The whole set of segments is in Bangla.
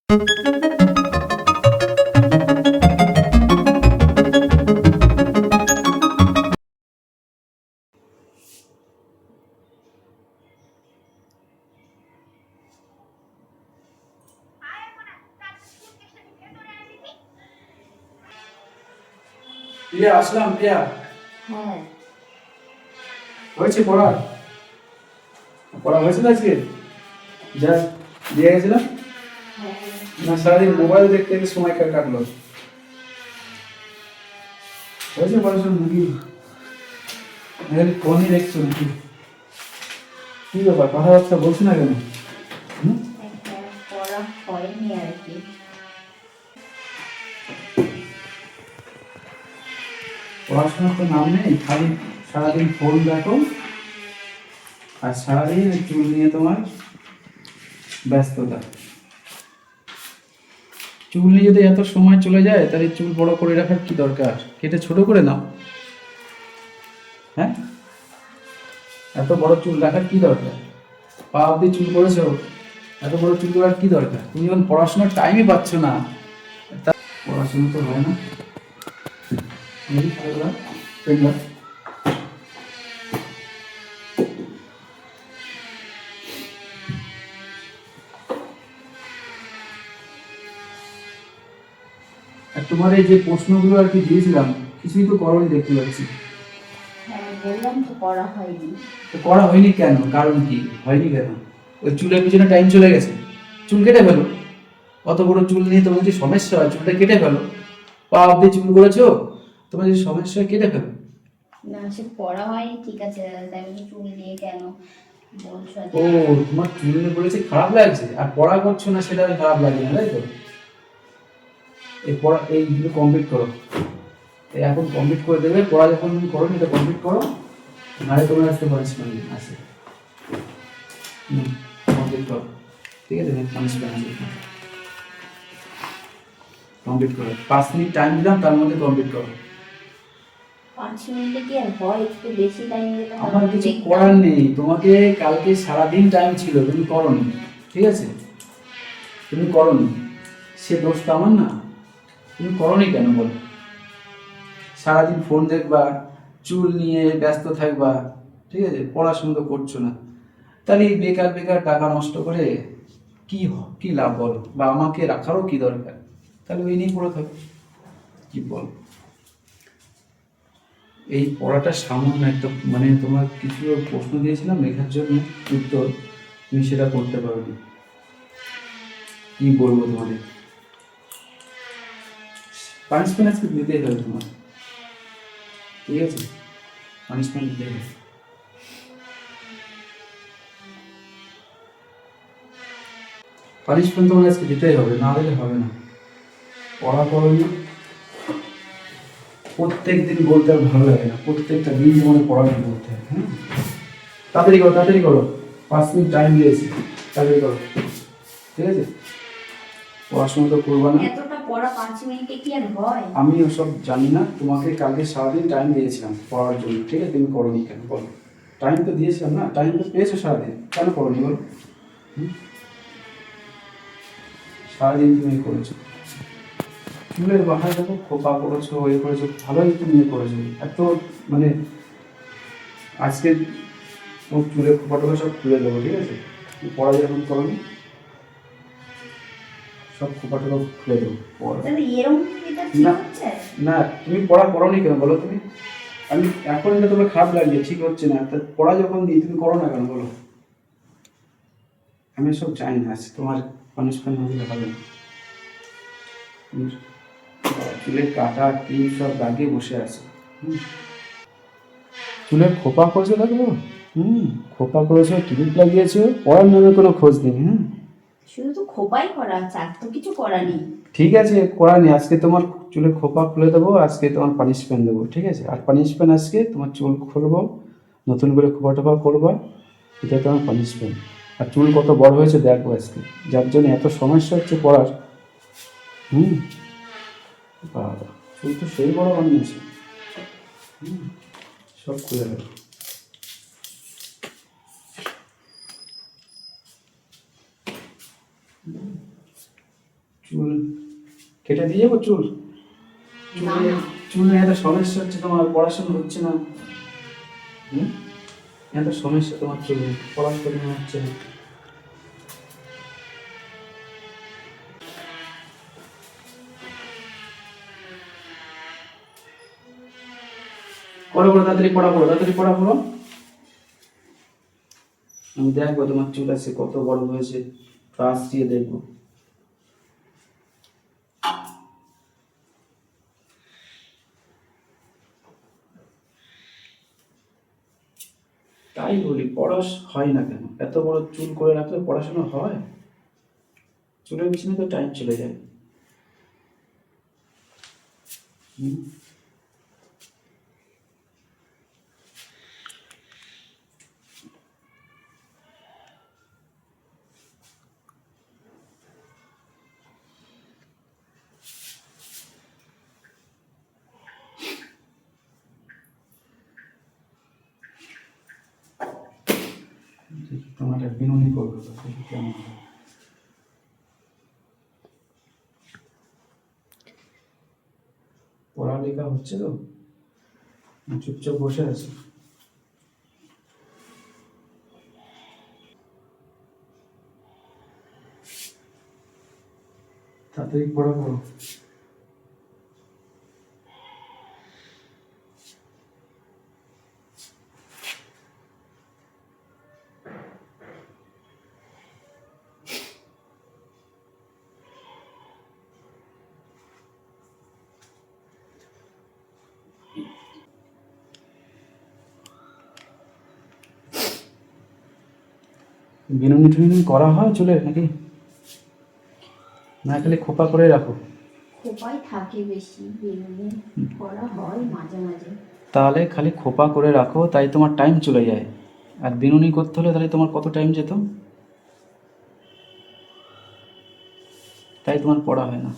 প্রিয়া, আসলাম প্রিয়া। হ্যাঁ, হয়েছে পড়া? পড়া হয়েছিল আজকে? যা দিয়ে গেছিলাম হ্যাঁ। না, সারাদিন মোবাইল দেখতে দেখতে সময় কাটলো। হয়েছে পড়াশোনা নাকি? ফোনই দেখছো নাকি? কি ব্যাপার, কথাবার্তা বলছি না কেন? হ্যাঁ, পড়া হয়নি আর কি। পড়াশোনার তো নাম নেই, খালি সারাদিন ফোন দেখো আর সারাদিন ওই চুল নিয়ে তোমার ব্যস্ততা। চুল নিয়ে যদি এত সময় চলে যায় তাহলে চুল বড় করে রাখার কি দরকার? কেটে ছোট করে নাও। হ্যাঁ, এত বড় চুল রাখার কি দরকার? পা অব্দি চুল করেছো, এত বড় চুল করার কি দরকার? তুমি যখন পড়াশোনার টাইমই পাচ্ছ না, পড়াশোনা তো হয় না। পেনটা আর তোমার এই যে প্রশ্নগুলো আর কি দিয়েছিলাম, কিছুই তো করোনি দেখতে পাচ্ছি। হ্যাঁ, বললাম তো পড়া হয়নি। তো করা হয়নি কেন? কারণ কি হয়নি কেন? ওই চুলের পিছনে টাইম চলে গেছে। চুল কেটে ফেলো। অত বড় চুল নিয়ে তোমার যদি সমস্যা হয়, চুলটা কেটে ফেলো। পা অব্দি চুল করেছো, তোমার যদি সমস্যা হয় কেটে ফেলো। না, সে পড়া হয়নি ঠিক আছে, তাই বলে চুল নিয়ে কেন বলছো? ও, তোমার চুল নিয়ে বলেছে খারাপ লাগছে, আর পড়া করছো না সেটা আর খারাপ লাগে না, তাই তো? এই পড়া এইগুলো কমপ্লিট করো। এই এখন কমপ্লিট করে দেবে। পড়া যখন তুমি করো এটা কমপ্লিট করো, নাহলে তোমার আজকে পানিশমেন্ট আছে। কমপ্লিট করো, ঠিক আছে? পানিশমেন্ট আছে, কমপ্লিট করো। 5 মিনিট টাইম দিলাম, তার মধ্যে কমপ্লিট করো। 5 মিনিটে কি আর হয়? একটু বেশি টাইম দিতে হবে। আমার কিছু করার নেই, তোমাকে কালকে সারাদিন টাইম ছিল, তুমি করোনি, ঠিক আছে? তুমি করোনি, সে দোষ তো আমার না। তুমি করোনি কেন বলো? সারাদিন ফোন দেখবা, চুল নিয়ে ব্যস্ত থাকবা, ঠিক আছে? পড়াশোনা তো করছো না, তাহলে এই বেকার বেকার টাকা নষ্ট করে কি লাভ বলো? বা আমাকে রাখারও কি দরকার? তাহলে ওই নিয়ে পড়ে থাকো, কি বল? এই পড়াটা সামান্য একটা, মানে তোমার কিছু প্রশ্ন দিয়েছিলাম লেখার জন্য উত্তর, তুমি সেটা করতে পারোনি। কি বলবো তোমাদের? পানিশমেন্ট আজকে দিতেই হবে তোমার, ঠিক আছে? পানিশমেন্ট দিতে হবে। পানিশমেন্ট তোমার আজকে দিতেই হবে, না দিলে হবে না। পড়া করোনি, প্রত্যেক দিন বলতে আর ভালো লাগে না, প্রত্যেকটা দিন মনে পড়া নিয়ে বলতে হয়। হ্যাঁ, তাড়াতাড়ি করো, তাড়াতাড়ি করো। 5 মিনিট টাইম দিয়েছি, তাড়াতাড়ি করো, ঠিক আছে? পড়াশোনা তো করবা না। এতটা পড়া 5 মিনিটে কি আর হয়? আমি ওসব জানি না, তোমাকে কালকে সারাদিন টাইম দিয়েছিলাম পড়ার জন্য, ঠিক আছে? তুমি করোনি কেন বলো? টাইম তো দিয়েছিলাম না, টাইম তো পেয়েছো সারাদিন, কেন করোনি বলো? সারাদিন তুমি করেছো, চুলের বাহার দেখো, খোপা করেছো, করেছো, ভালোই তুমি করেছো। এত মানে আজকে তোমার চুলের খোপা টোপা সব খুলে দেবো, ঠিক আছে? পড়া যখন করোনি, সব খোপা টোপা খুলে দেবো। তাহলে এরকম এটা ঠিক না হচ্ছে? না, তুমি পড়া করোনি কেন বলো? তুমি, আমি এখন এটা তোমার খারাপ লাগছে, ঠিক হচ্ছে না, তা পড়া যখন দিই তুমি করো না কেন বলো? আমি সব জানি না, আজকে তোমার পানিশমেন্ট হলে হবে না। চুলের কাটা ক্লিপ সব লাগিয়ে বসে আছে। চুলের খোপা করেছো দেখো, খোপা করেছো, ক্লিপ লাগিয়েছো, পড়ার নামে কোনো খোঁজ নেই। শুধু তো খোপাই করা আছে, আর তো কিছু করা নেই। ঠিক আছে, করা নেই, আজকে তোমার চুলের খোপা খুলে দেবো, আজকে তোমার পানিশমেন্ট দেবো, ঠিক আছে? আর পানিশমেন্ট আজকে তোমার চুল খুলবো, নতুন করে খোপা টোপা করবা, এটা তোমার পানিশমেন্ট। আর চুল কত বড় হয়েছে দেখবো আজকে, যার জন্য এত সমস্যা হচ্ছে পড়ার। বাবা, চুল তো সেই বড় বানিয়েছে। সব খুলে দেবো। চুল কেটে দিয়ে যাবো? চুল না, চুলে না। চুলে এত সমস্যা হচ্ছে, তোমার পড়াশোনা হচ্ছে না। এত সমস্যা তোমার চুলে, পড়াশোনা হচ্ছে না। করো করো, তাড়াতাড়ি পড়া করো, তাড়াতাড়ি পড়া করো। আমি দেখবো তোমার চুল আছে কত বড় হয়েছে, ক্লাস দিয়ে দেখবো। তাই বলি, হয় না কেন? এত বড় চুল করে রাখলে পড়াশোনা হয়? চুলের পিছনে তো টাইম চলে যায়। হুম? দেখি তোমার একটা বিনুনি করবো তো, দেখি কেমন হয়। পড়ালেখা হচ্ছে তো, চুপচাপ বসে আছি। তাড়াতাড়ি পড়া করো। বিনুনি টিনুনি করা হয় চুলের নাকি, না খালি খোপা করে রাখো? খোপাই থাকে বেশি, বেরোলে করা হয় মাঝে মাঝে। তাহলে খালি খোপা করে রাখো, তাই তোমার টাইম চলে যায়। আর বিনুনি করতে হলে তাহলে তোমার কত টাইম যেত, তাই তোমার পড়া হয় না।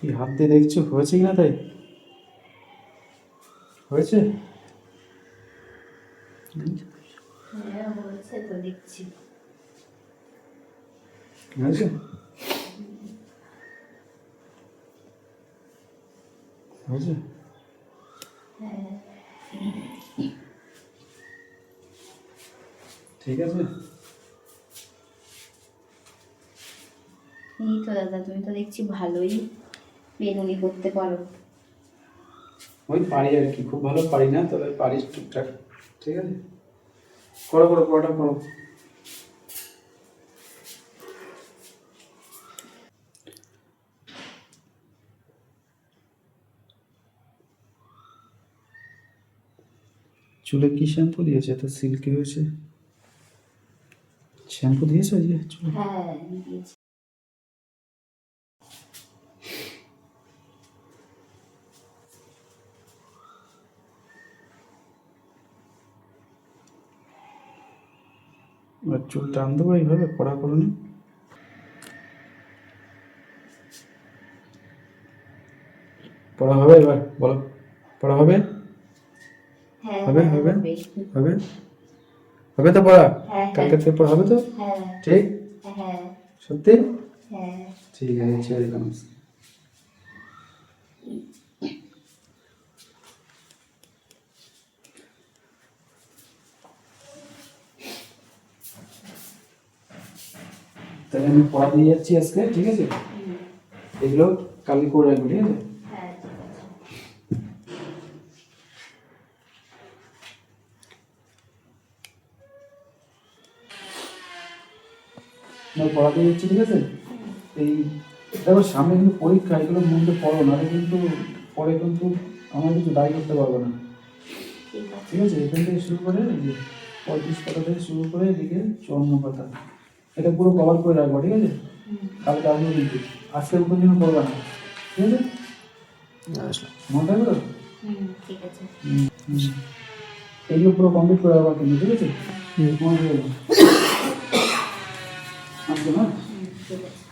কি হাত দিয়ে দেখছো হয়েছে কিনা, তাই হয়েছে? হ্যাঁ, হয়েছে তো দেখছি। হয়েছে, হয়েছে। হ্যাঁ। ঠিক আছে। এই তো দাদা, তুমি তো দেখছি ভালোই বেরুনি করতে পারো। ওই পারি আর কি, খুব ভালো পারি না, তবে পারি টুকটাক। ঠিক আছে, করো করো, পড়াটা করো। চুলে কি শ্যাম্পু দিয়েছে, তো সিল্কি হয়েছে? শ্যাম্পু দিয়েছে আজকে চুলে? হ্যাঁ, দিয়েছি। আর চুল টান দেবো এইভাবে, পড়া করো নি? পড়া হবে এবার, বলো। পড়া হবে? হ্যাঁ, হবে হ্যাঁ, হবে হবে। হবে হবে তো পড়া? হ্যাঁ, কালকে থেকে পড়া হবে তো? হ্যাঁ, ঠিক? হ্যাঁ, সত্যি? হ্যাঁ। ঠিক আছে, ছেড়ে দিলাম। তাহলে আমি পড়া দিয়ে যাচ্ছি আজকে, ঠিক আছে? এগুলো কালকে করে রাখবো, ঠিক আছে? হ্যাঁ, ঠিক আছে। তোমার পড়াতে যাচ্ছি, ঠিক আছে? এই দেখো সামনে কিন্তু পরীক্ষা, এগুলো মধ্যে পড়ো, নাহলে কিন্তু পরে কিন্তু আমার কিছু দায়ী করতে পারবো না। ঠিক আছে। ঠিক আছে, এখান থেকে শুরু করে এই যে 35 পাতা থেকে শুরু করে এদিকে 54 পাতা, এটা পুরো কভার করে রাখবো, ঠিক আছে? কালকে আসবো কিন্তু, আজকের উপর জন্য করবা না, ঠিক আছে? মনে থাকবে তো? ঠিক আছে। এইগুলো পুরো কমপ্লিট করে রাখবা কিন্তু, ঠিক আছে? মনে থাকবে। আসবো না? ঠিক আছে।